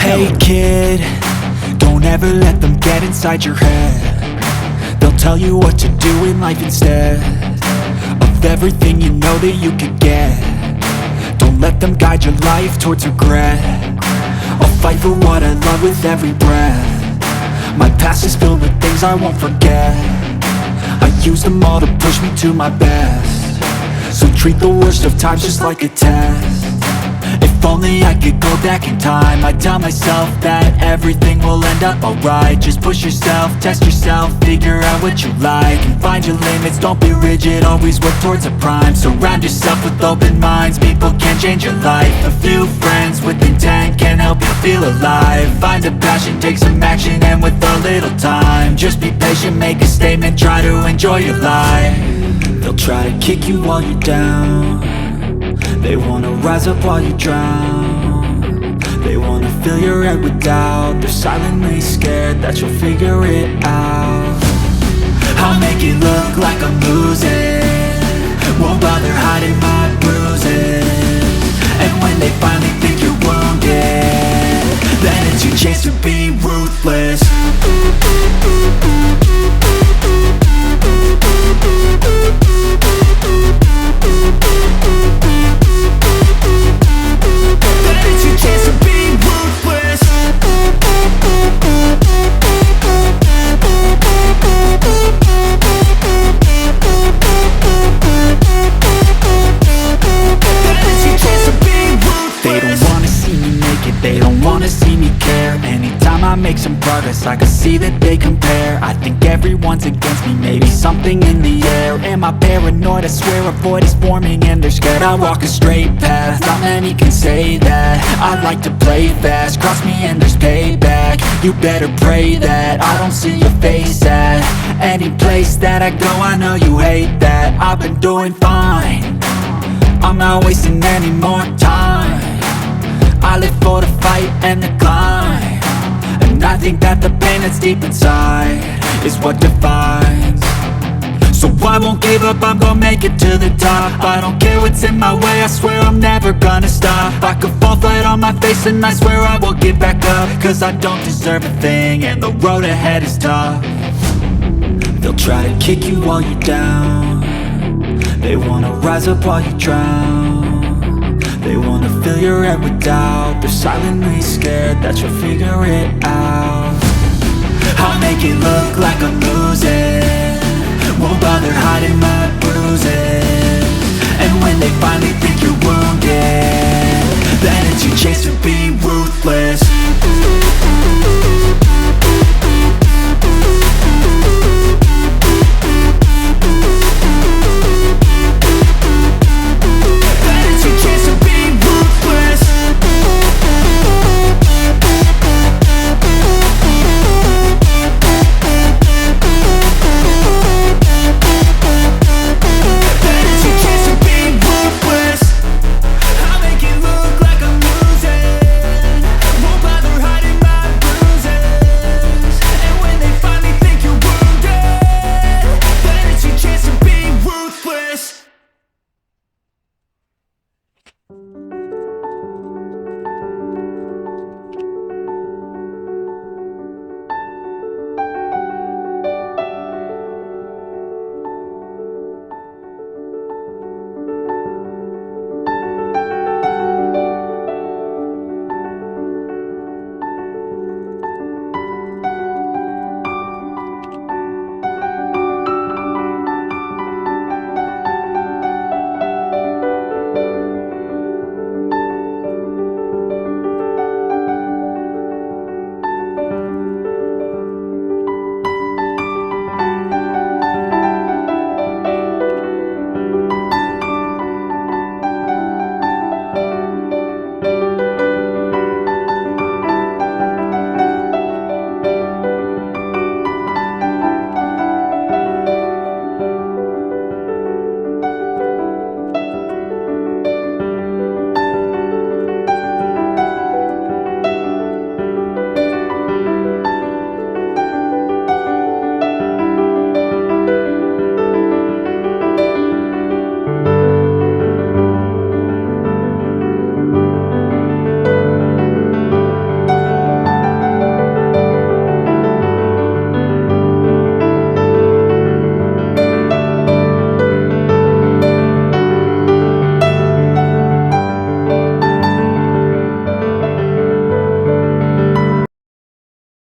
Hey kid, don't ever let them get inside your head. They'll tell you what to do in life instead of everything you know that you could get. Don't let them guide your life towards regret. I'll fight for what I love with every breath. My past is filled with things I won't forget. I use them all to push me to my best. So treat the worst of times just like a test. If only I could go back in time, I'd tell myself that everything will end up alright. Just push yourself, test yourself, figure out what you like, and find your limits, don't be rigid, always work towards a prime. Surround yourself with open minds, people can change your life. A few friends with intent can help you feel alive. Find a passion, take some action, and with a little time, just be patient, make a statement, try to enjoy your life. They'll try to kick you while you're down. They wanna rise up while you drown. They wanna fill your head with doubt. They're silently scared that you'll figure it out. I'll make it look like I'm losing, won't bother hiding my bruises. And when they finally think you're wounded, then it's your chance to be ruthless. They don't wanna see me care. Anytime I make some progress, I can see that they compare. I think everyone's against me, maybe something in the air. Am I paranoid? I swear a void is forming and they're scared. I walk a straight path, not many can say that. I like to play fast, cross me and there's payback. You better pray that I don't see your face at any place that I go. I know you hate that. I've been doing fine, I'm not wasting any more time. I live for the fight and the climb, and I think that the pain that's deep inside is what defines. So I won't give up, I'm gonna make it to the top. I don't care what's in my way, I swear I'm never gonna stop. I could fall flat on my face and I swear I will get back up, cause I don't deserve a thing and the road ahead is tough. They'll try to kick you while you're down. They wanna rise up while you drown. They wanna fill your head with doubt. They're silently scared that you'll figure it out. I'll make it look like I'm losing, won't bother hiding my bruises. And when they finally think you're wounded, then it's your chance to be ruthless.